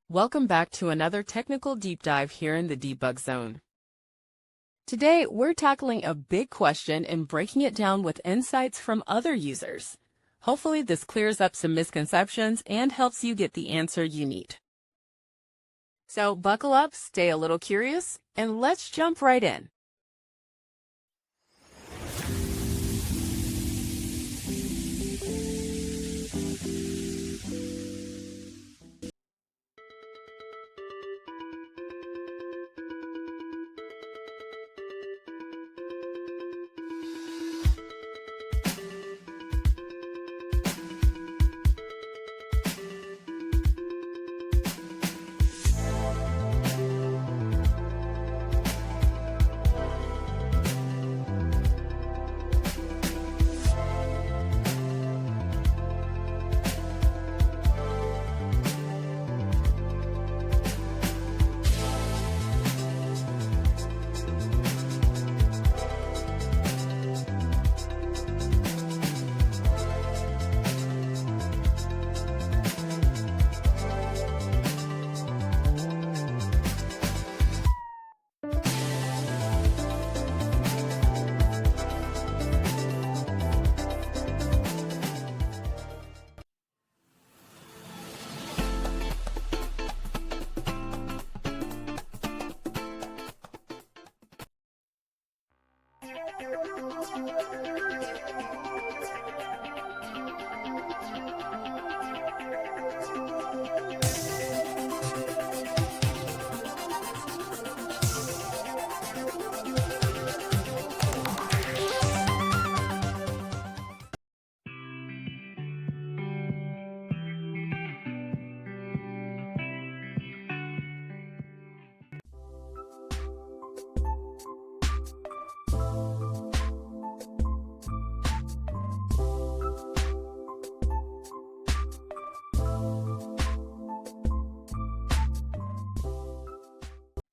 Welcome back to another technical deep dive here in the Debug Zone. Today, we're tackling a big question and breaking it down with insights from other users. Hopefully, this clears up some misconceptions and helps you get the answer you need. So buckle up, stay a little curious, and let's jump right in.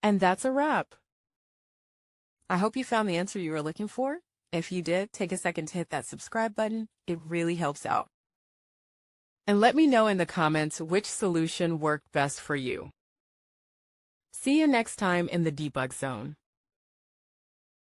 And that's a wrap. I hope you found the answer you were looking for. If you did, take a second to hit that subscribe button. It really helps out. And let me know in the comments which solution worked best for you. See you next time in the Debug Zone.